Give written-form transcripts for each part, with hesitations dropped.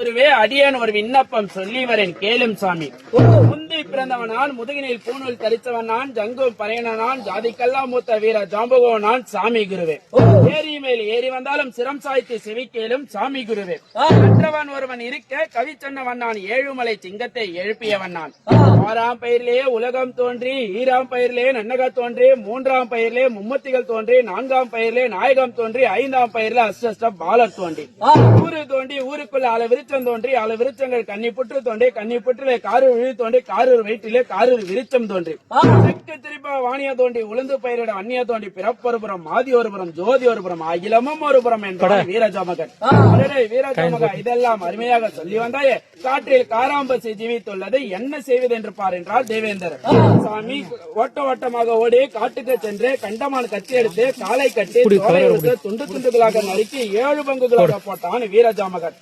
அடியான் ஒரு விண்ணப்பம் சொல்லி வரேன் கேளும் சாமி. முந்தி பிறந்தவன் நான், முதுகினில் பூணூல் தரித்தவன் நான், ஜங்கும் பறையன நான், ஜாதிக்கெல்லாம் மூத்த வீர ஜாம்புகோ நான் சாமி குருவே. ஏரி மேல் ஏறி வந்தாலும் சிரம் சாய்த்து செவி கேளும் சாமி குருவே. மற்றவன் ஒருவன் இருக்க கவி சொன்னவன் நான், ஏழுமலை சிங்கத்தை எழுப்பியவன் நான். 6ஆம் பயிரிலே உலகம் தோன்றி, 2ஆம் பயிரிலே நன்னக தோன்றி, 3ஆம் பயிரிலே மும்மத்திகள் தோன்றி, 4ஆம் பயிரிலே நாயகம் தோன்றி, 5ஆம் பயிரிலே அஷ்ட பாலர் தோன்றி, ஊரு தோண்டி ஊருக்குள்ள அளவிருச்சம் தோன்றி, அளவிருச்சங்கள் கன்னி புற்று தோன்றி, கன்னி புற்றிலே காரூர் விழி தோன்றி, காரூர் வயிற்றிலே காரூர் விருச்சம் தோன்றி, தெற்கு திருப்ப வாணிய தோண்டி, உளுந்து பயிரிட அந்நிய தோண்டி, பிறப்பொருபுறம் ஆதி ஒருபுறம் ஜோதி ஒருபுறம் அகிலமும் ஒருபுறம் என்றான் வீரஜாமகன். வீரஜாமகா இதெல்லாம் அருமையாக சொல்லி வந்தாயே, காற்றில் காராம்பசி ஜீவித்துள்ளது என்ன செய்வது என்று பார் என்றார் தேவேந்தர். சாமி ஓட்ட ஓட்டமாக ஓடி காட்டுக்கு சென்று கண்டமான் கத்தி எடுத்து காலை கட்டி துண்டு துண்டுகளாக நறுக்கி 7 பங்குகளாக போட்டான் வீரஜாமகன்.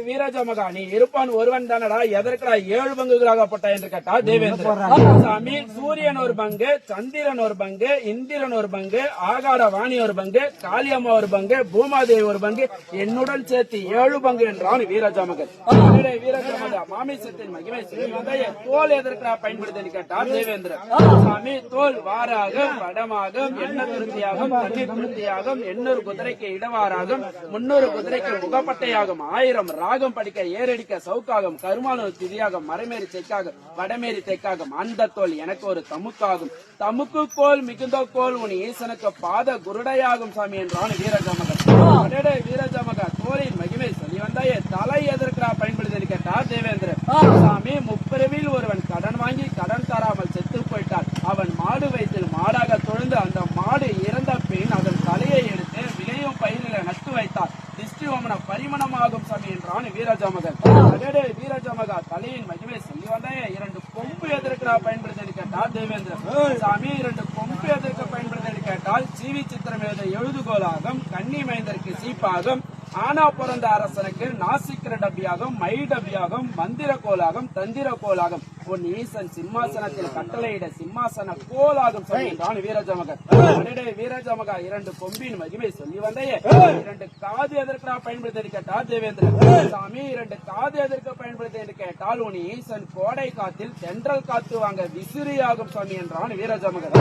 வீரஜாமகா நீ இருப்பான் ஒருவன் தானடா, எதற்கடா 7 பங்குகளாக போட்டா என்று கேட்டா தேவேந்திரன். சாமி சூரியன் ஒரு பங்கு, சந்திரன் ஒரு பங்கு, இந்திரன் ஒரு பங்கு, ஆகார வாணி ஒரு பங்கு, காளியம்மா ஒரு பங்கு, பூமாதேவி ஒரு பங்கு, என்னுடன் சேர்த்து 7 பங்கு என்றான் வீரஜாமகன். வீரஜாமகா மாமிசத்தின் மகிமை சொல்லி வந்தாய, தோல் எதற்கடா பயன்படுத்தி கேட்டார் தேவேந்திரன். சாமி தோல் வாராகம், வடமாகும், எண்ணெய் துருத்தியாகும், தண்ணீர் துருத்தியாகும், 800 குதிரைக்கு இடவாராகும், 300 குதிரைக்கு முகப்பட்டையாகும், 1000 ராகம் படிக்க ஏறடிக்க சவுக்காகும், கருமானூர் திதியாகும், மரமேறி தெற்காகும், வடமேறி தெற்காகும், அந்த தோல் எனக்கு ஒரு தமுக்காகும், தமுக்கு கோல் மிகுந்த கோல் உன் ஈசனுக்கு பாத குருடையாகும் சாமி என்றான் வீரஜாமகன். வீரஜாமகா தோலின் மகிமை சொல்லி வந்தாயே, தலை எதற்கா பயன்படுத்தி கேட்டார் தேவேந்திரன். சாமி முப்பிரவில் ஒருவன் கடன் வாங்கி கடன் தராமல் செத்து போயிட்டார். அவன் மாடு வயிற்றில் மாடாக தொழுந்து அந்த மாடு இறந்த பின் அதன் தலையை எடுத்து விளையும் பயிரில நட்டு வைத்தார். திருஷ்டிவமன பரிமணமாகும் சாமி என்றான் வீரஜாமகன். வீரஜாமகா தலையின் மகிமை சொல்லி வந்தாயே, 2 கொம்பு எதற்கா பயன்படுத்தி கேட்டார் தேவேந்திரன். சாமி 2 கொம்பு எதற்கு பயன்படுத்தி கேட்டால் ஜீவி சித்திரம் எழுதுகோலாகும், கன்னி மைந்தருக்கு சீப்பாகும், ஆனா பிறந்த அரசனுக்கு நாசிக்கிற டப்பியாகும், மை டப்பியாகும், மந்திர கோலாகும், தந்திர கோலாகும், உன் ஈசன் சிம்மாசனத்தில் கட்டளையிட சிம்மாசன கோலாகும் என்றான் வீரஜாமகன். வீரஜாமகா 2 கொம்பின் மகிமை சொல்லி வந்தையே, 2 காது எதற்கா பயன்படுத்தி கேட்டார் தேவேந்திரன். சாமி 2 காது எதற்கு பயன்படுத்தி கேட்டால் உன் ஈசன் கோடை காத்தில் தென்றல் காத்து வாங்க விசிறியாகும் சாமி என்றான் வீரஜாமகன்.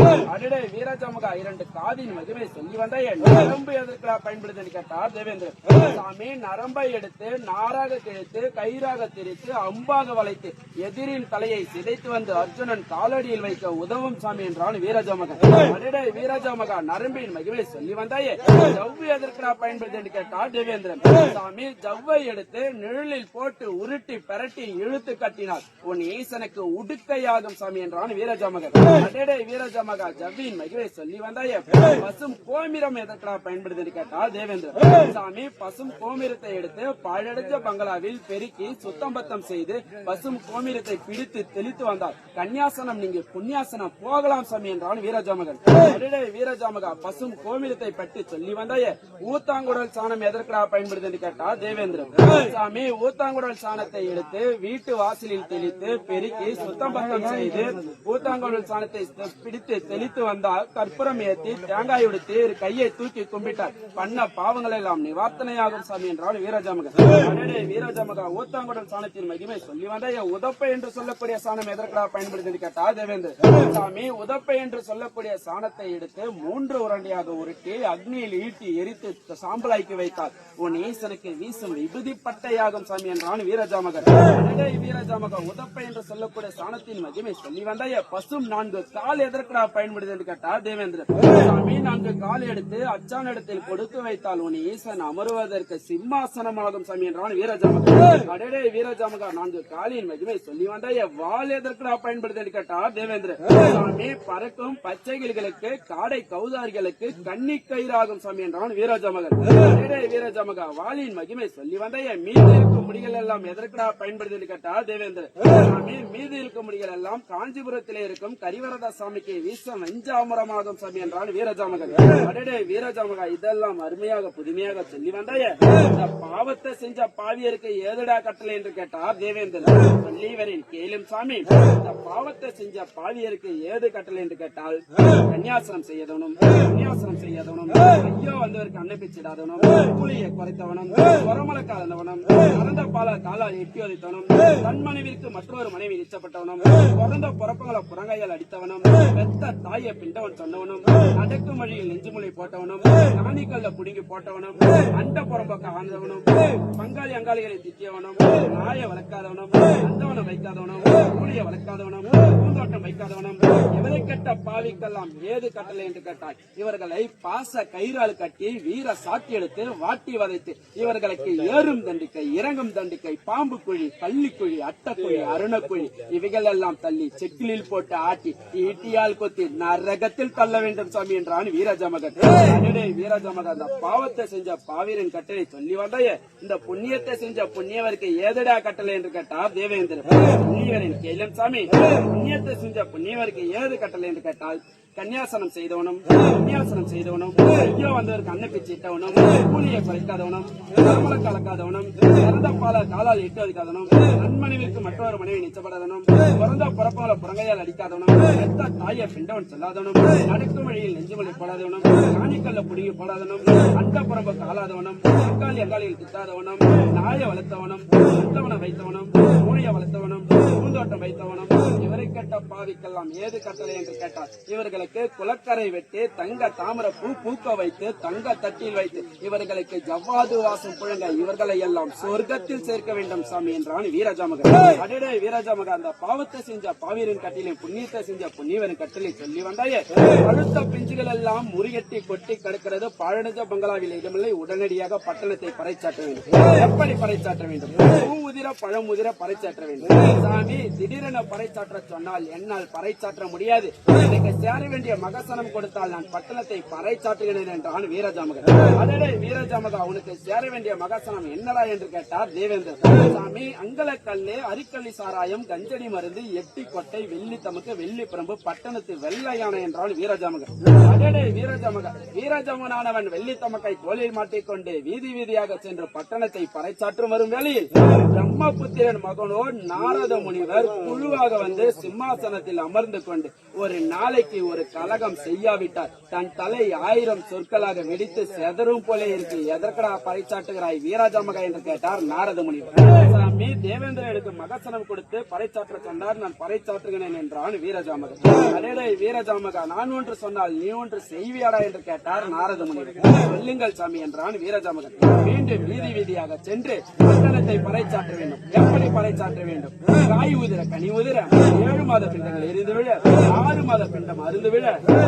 வீரஜாமகா 2 காதின் மகிமை சொல்லி வந்தையே, நரம்பு எதற்கா பயன்படுத்தி கேட்டார் தேவேந்திரன். சாமி நரம்பை எடுத்து நாராக கிழித்து கயிறாக திரித்து அம்பாக வளைத்து எதிரின் தலையை சிதைத்து வந்து அர்ஜுனன் காலடியில் வைக்க உதவும் சாமி என்றான் வீரஜாமகன். வீரஜாமகா நரம்பின் மகிமை சொல்லி வந்தாயே, ஜவ்வு எதற்கா பயன்படுத்தி கேட்டார் தேவேந்திரன். சாமி ஜவ்வை எடுத்து நிழலில் போட்டு உருட்டி பரட்டி இழுத்து கட்டினார். உன் ஈசனுக்கு உடுக்கையாகும் சாமி என்றான் வீரஜாமகன். வீரஜாமகா ஜவ்வின் மகிமை சொல்லி வந்தாயே, பசும் கோமிரம் எதற்கா பயன்படுத்தி கேட்டார் தேவேந்திரன். சாமி பசும் கோமிரத்தை எடுத்து பாழடைஞ்ச பங்களாவில் பெருக்கி சுத்தம் பத்தம் செய்து பசும் கோமிரத்தை பிடித்து தெளித்து வந்தார். கன்னியாசனம் நீங்க புண்ணியாசனம் போகலாம் சாமி என்றான் வீரஜாமகன். வீரஜாமகா பசும் கோமிரத்தை பற்றி சொல்லி வந்தாயே, ஊத்தாங்குடல் சாணம் எதற்கா பயன்படுத்தி கேட்டார் தேவேந்திரன். சாமி ஊத்தாங்குடல் சாணத்தை எடுத்து வீட்டு வாசலில் தெளித்து பெருக்கி சுத்தம் பத்தம் செய்து ஊத்தாங்குடல் சாணத்தை பிடித்து தெளித்து வந்தால் கற்பூரம் ஏற்றி தேங்காய் உடுத்தி கையை தூக்கி கும்பிட்டார். பண்ண பாவங்கள் எல்லாம் நிவார்த்தனையாகும் சாமி என்றால் வீரஜாமகன். வீரஜாமகா ஊத்தாங்குடல் சாணத்தின் மகிமை சொல்லி வந்தாய, உதப்பை என்று சொல்லக்கூடிய சாணம் எதற்கா பயன்படுத்தி கேட்டார் தேவேந்திரன். சாமி உதப்பை என்று சொல்லக்கூடிய சாணத்தை எடுத்து 3 உருண்டையாக உருட்டி அக்னியில் ஈட்டி எரித்து சாம்பலாக்கி வைத்தார். உன் ஈசனுக்கு வீசும் விபூதி பட்டையாகும் சாமி என்றான் வீரஜாமகன். வீரஜாமகா உதப்பை என்று சொல்லக்கூடிய சாணத்தின் மகிமை சொல்லி வந்தாய, பசும் 4 கால் எதற்கா பயன்படுத்தி கேட்டார் தேவேந்திரன். சாமி 4 கால் எடுத்து அச்சான் இடத்தில் கொடுத்து வைத்தால் உன் ஈசன் அமருவதற்கு சிம்மாசனமாகும் சாமி என்றான் வீரஜாமகா. வீரஜாமகா 4 காலின் மகிமை சொல்லி வந்தாய, வால் எதற்கா பயன்படுத்தி கேட்டார் தேவேந்திரன். சாமி பறக்கும் பச்சைகளுக்கு காடை கௌதாரிகளுக்கு கன்னி கயிறாகும் சாமி என்றான் வீரஜாமகன். வீரஜாமகா வாலின் மகிமை சொல்லி வந்தாய, மீது இருக்கும் முடிகள் எல்லாம் எதற்கா பயன்படுத்தி கேட்டார் தேவேந்திரன். சாமி மீது இருக்கும் முடிகள் எல்லாம் காஞ்சிபுரத்திலே இருக்கும் கரிவரத சாமிக்கு வீச வெஞ்சாமரமாகும் சாமி என்றான் வீரஜாமகன். வீரஜாமகா இதெல்லாம் அருமையாக புதுமையாக சொல்லி வந்தாய, வந்தாய இந்த பாவத்தை செஞ்ச பாவியருக்கு ஏதுடா கட்டளை என்று கேட்டார் தேவேந்திரன். சொல்லிவரேன் கேளும் சாமி, இந்த பாவத்தை செஞ்ச பாவியருக்கு ஏது கட்டளை என்று கேட்டால் கன்னியாசனம் செய்யதவனும் கன்னியாசனம் செய்யாதவனும் ஐயோ வந்தவருக்கு அன்னை பிச்சிடாதவனும் கூலியை குறைத்தவனும் புறமளக்காதவனும் பிறந்த பால காலால் எட்டி வதைத்தவனும் தன் மனைவிற்கு மற்றொரு மனைவி நிச்சப்பட்டவனும் பிறந்த புறப்பங்களை புறங்கையால் அடித்தவனும் பெத்த தாயை பிண்டவன் சொன்னவனும் அடக்கும் வழியில் நெஞ்சுமுலை போட்டவனும் காணிக்கல்ல புடுங்கி போட்டவனும் அண்ட புறம்பக்க ஆழ்ந்தவனும் பங்காளி அங்காளிகளை திட்டியவனும் நாயை வளர்க்காதவனும் அந்தவனை வைக்காதவனும் கூலியை வளர்க்காதவனும் பூந்தோட்டம் வைக்காதவனும் இவரை கெட்ட பாவிக்கெல்லாம் ஏது கட்டளை என்று கேட்டால் இவர்களை பாச கயிறால் கட்டி வீர சாட்டி எடுத்து வாட்டி வதைத்து இவர்களுக்கு ஏறும் தண்டிக்கை இறங்கும் தண்டிக்கை பாம்பு குழி பள்ளிக்குழி அட்டக்குழி அருணக்குழி இவைகள் எல்லாம் தள்ளி செக்கிலில் போட்டு ஆட்டி ஈட்டியால் கொத்தி நரகத்தில் தள்ள வேண்டும் சாமி என்றான் வீரஜமகன். வீரஜமகன் அந்த பாவத்தை செஞ்ச பாவீரின் கட்டளை சொல்லி வந்தாய இந்த புண்ணியத்தை செஞ்ச புண்ணியவருக்கு ஏதடா கட்டளை என்று கேட்டார் தேவேந்திரன். புண்ணியவரின் கேளும் சாமி, புண்ணியத்தை செஞ்ச புண்ணியவருக்கு ஏது கட்டளை என்று கேட்டால் கன்னியாசனம் செய்தவனும் கன்னியாசனம் செய்தவனும் ஐயோ வந்தவருக்கு அன்னை பிச்சிட்டவனும் கூலியை குறைக்காதவனும் திருமண கலக்காதவனும் பிறந்த பால காலால் எட்டு வைக்காதவனும் நன்மனைவிற்கு மற்றொரு மனைவி நிச்சப்படாதவனும் பிறந்த புறப்பங்களை புறங்கையால் அடிக்காதவனும் எத்த தாயை பிண்டவன் சொல்லாதவனும் நடக்கும் வழியில் நெஞ்சுமலை போடாதவனும் காணிக்கல்ல புடுங்கி போடாதவனும் அண்ட புறம்ப காலாதவனும் அங்காளி அங்காளியில் திட்டாதவனும் நாயை வளர்த்தவனும் சுத்தவனை வைத்தவனும் மூளையை வளர்த்தவனும் பூந்தோட்டம் வைத்தவனும் இவரை கெட்ட பாவிக்கெல்லாம் ஏது கட்டளை என்று கேட்டார் இவர்களுக்கு குளக்கரை வெட்டி தங்க தாமர பூ பூக்க வைத்து தங்க தட்டில் வைத்து இவர்களுக்கு ஜவ்வாது வாசம் புழங்க இவர்களை எல்லாம் சொர்க்கத்தில் சேர்க்க வேண்டும் சாமி என்றான் வீரஜாமகன். அடடே வீரஜாமகன், அந்த பாவத்தை செஞ்ச பாவீரின் கட்டிலை புண்ணியத்தை செஞ்ச புண்ணியவரின் கட்டிலை சொல்லி வந்தாயே பழுத்த பிஞ்சுகள் எல்லாம் முறியட்டி கொட்டி கிடக்கிறது பாழடைஞ்ச பங்களாவில் இடமில்லை உடனடியாக பட்டணத்தை பறைச்சாற்ற வேண்டும். எப்படி பறைச்சாற்ற வேண்டும்? பூ உதிர பழம் உதிர பறைச்சாற்ற வேண்டும். சாமி திடீரென பறைச்சாற்ற சொன்னால் என்னால் பறைச்சாற்ற முடியாது. எனக்கு சேர வேண்டிய மகசனம் கொடுத்தால் நான் பட்டணத்தை பறைச்சாற்றுகிறேன் என்றான் வீரஜாமகன். அதே வீரஜாமகா, உனக்கு சேர வேண்டிய மகசனம் என்னடா என்று கேட்டார் தேவேந்திரன். சாமி, அங்கலக்கல்லு அரிக்கல்லி சாராயம் கஞ்சடி மருந்து எட்டி கொட்டை வெள்ளி தமக்கு வெள்ளி பிரம்பு பட்டணத்து வெள்ளையான என்றான் வீரஜாமகன். அதே வீரஜாமகா, வீரஜாமனானவன் வெள்ளி தமக்கை கோலில் மாட்டிக்கொண்டு வீதி வீதியாக சென்று பட்டணத்தை பறைச்சாற்றும் வரும் வேளையில் பிரம்மபுத்திரன் மகனோ நாரத முனிவர் குழுவாக வந்து சிம்மாசனத்தில் அமர்ந்து கொண்டு ஒரு நாளைக்கு ஒரு கலகம் செய்யாவிட்டார் தன் தலை 1000 சொற்களாக வெடித்து செதறும் போல இருக்கு. எதற்கடா பறைச்சாட்டுகிறாய் வீரஜாமகா என்று கேட்டார் நாரத முனிவர். சாமி, தேவேந்திரனுக்கு மகசனம் கொடுத்து பறைச்சாற்ற சொன்னார், நான் பறைச்சாற்றுகிறேன் என்றான் வீரஜாமகன். அதே வீரஜாமகா, நான் ஒன்று சொன்னால் நீ ஒன்று செய்வியாடா என்று கேட்டார் நாரத முனிவர். சொல்லுங்கள் சாமி என்றான் வீரஜாமகன். மீண்டும் வீதி வீதியாக சென்று பட்டணத்தை பறைச்சாற்ற வேண்டும். எப்படி பறைச்சாற்ற வேண்டும்? காய் உதிர கனி உதிர 7 மாத பிண்டங்கள் எரிந்து விழ 6 மாத பிண்டம் அருந்து விழ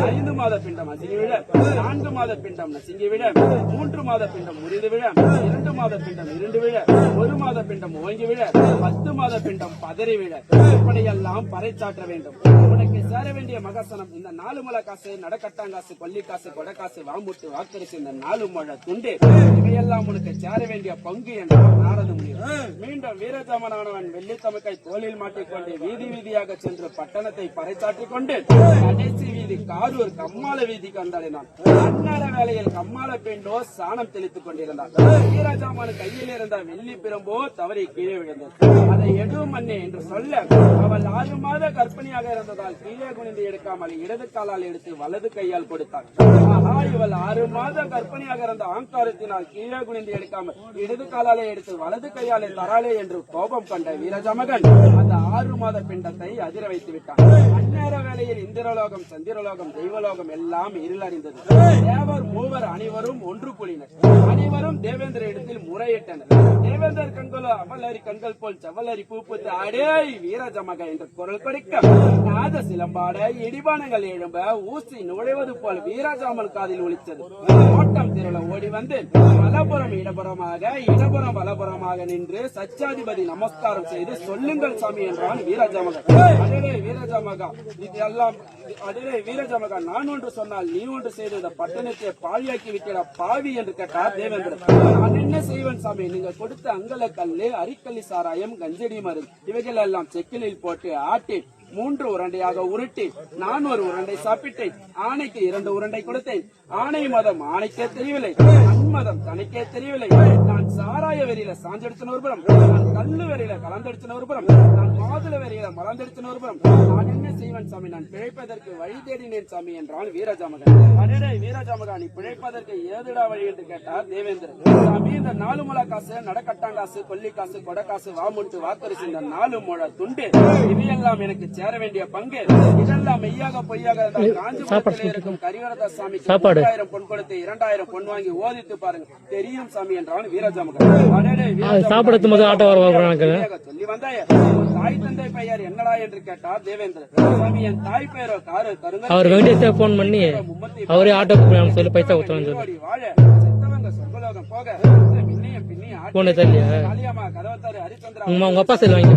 5 மாத பிண்டம் அசிங்கி விழ 4 மாத பிண்டம் நசுங்கி விழ 3 மாத பிண்டம் முறிந்து விழ 2 மாத பிண்டம் இருண்டு விழ 1 மாத பிண்டம் ஓங்கி விழ 10 மாத பிண்டம் பதறி விழ இப்படியெல்லாம் பறைச்சாற்ற வேண்டும். உனக்கு சேர வேண்டிய மகசனம் இந்த 4 முளை காசு நடக்கட்டாங்காசு கொல்லிக்காசு கொடக்காசு வாமுட்டு வாக்கரிசு இந்த 4 முழ துண்டு இவையெல்லாம் உனக்கு சேர வேண்டிய பங்கு என்றார் நாரத முனிவர். மீண்டும் வீரஜாமனானவன் வெள்ளித்தமக்கை தோளில் மாட்டிக்கொண்டு வீதி வீதியாக சென்று பட்டணத்தை பறைச்சாற்றிக் கொண்டு கடைசி வீதி காரூர் கம்மாள வீதிக்கு வந்தாடினான். அந்நேர வேளையில் கம்மாள பெண்டோ சாணம் தெளித்துக் கொண்டிருந்தார். வீரஜாமன் கையில் இருந்த வெள்ளி பிரம்போ தவறி கீழே விழுந்தது. அதை எடும் மண்ணே என்று சொல்ல அவள் 6 மாத கர்ப்பிணியாக இருந்ததால் கீழே குனிந்து எடுக்காமல் இடது காலால் எடுத்து வலது கையால் கொடுத்தாள். ஆஹா, இவள் 6 மாத கர்ப்பிணியாக இருந்த ஆங்காரத்தினால் கீழே குனிந்து எடுக்காமல் இடது காலாலே எடுத்து வலது கையாலே தராளே என்று கோபம் கண்ட வீரஜாமகன் அந்த 6 மாத பிண்டத்தை அதிர வைத்து விட்டான். அந்நேர வேளையில் இந்திரலோகம் சந்திரலோகம் தெய்வலோகம் எல்லாம் இருளறிந்தது. தேவர் மூவர் அனைவரும் ஒன்று கூடினர். அனைவரும் தேவேந்திர இடத்தில் முறையிட்டனர். தேவேந்தர் கண்களோ அவலரி கண்கள் போல் செவலரி பூப்புத்து அடே வீரஜாமகா என்று குரல் கொடுக்க நாத சிலம்பாட இடிபானங்கள் எழும்ப ஊசி நுழைவது போல் வீரஜாமன் காதில் ஒலித்தது. ஓட்டம் திரள ஓடி வந்து வலப்புறம் இடப்புறமாக இடப்புறம் வலப்புறமாக நின்று சச்சாதிபதி நமஸ்காரம் செய்து சொல்லுங்கள் சாமி என்றான் வீரஜாமகா. அதே வீரஜாமகா, இதெல்லாம் அதே வீரஜாமகா, நான் ஒன்று சொன்னால் நீ ஒன்று செய்து இந்த பட்டணத்தை பாழியாக்கி விட்டிட பாவி என்று கேட்டார் தேவேந்திரன். நான் என்ன செய்வேன் சாமி? நீங்க கொடுத்த அங்கல கல்லு அரிக்கல்லி சாராயம் கஞ்சடி மருந்து இவைகள் எல்லாம் செக்கிலில் போட்டு ஆட்டி 3 உருண்டையாக உருட்டி நான் ஒரு உருண்டை சாப்பிட்டேன். ஆணைக்கு 2 உருண்டை கொடுத்தேன். ஆணை மதம் ஆணைக்கே தெரியவில்லை. மதம் தனக்கே தெரியவில்லை. நான் சாராய வெறியில சாஞ்சடிச்சன ஒருபுறம், நான் கல்லு வெறியில கலந்தடிச்சன ஒருபுறம், நான் மாதுள வெறியில மலர்ந்தடிச்சன ஒருபுறம், நான் என்ன செய்வன் சாமி, நான் பிழைப்பதற்கு வழி தேடினேன் சாமி என்றான் வீரஜாமகன். அடடே வீரஜாமகா, நீ பிழைப்பதற்கு ஏதுடா வழி என்று கேட்டார் தேவேந்திரன். சாமி, இந்த 4 முழ காசு, நடக்கட்டாங்காசு, கொல்லி காசு, கொடக்காசு, வாமுண்டு வாக்கரிசி, இந்த 4 முழ துண்டு, இவையெல்லாம் எனக்கு சேர வேண்டிய பங்கு. இதெல்லாம் மெய்யாக பொய்யாக காஞ்சிபுரத்தில் இருக்கும் கரிவரத சாமிக்கு 1000 பொன் கொடுத்து 2000 பொன் வாங்கி ஓதித்து பாருங்க, தெரியும் சாமி என்றான் வீரஜாமகன். அடடே சொல்லி வந்தாய, தாய் தந்தை பெயர் என்னடா என்று கேட்டார் தேவேந்திரன். சாமி, என் தாய் பெயரோ காரு கருங்க. அவர் வெங்கடேஷ் போன் பண்ணி அவரே ஆட்டோ சொல்லி பைசா கொடுத்தாங்க. வாழ செத்தவங்க சொர்க்கலோகம் போக பின்னியும் பின்னியும் போன தெரியல காளியம்மா கதவத்தாரு ஹரிச்சந்திரா உங்க அப்பா செல் வாங்கி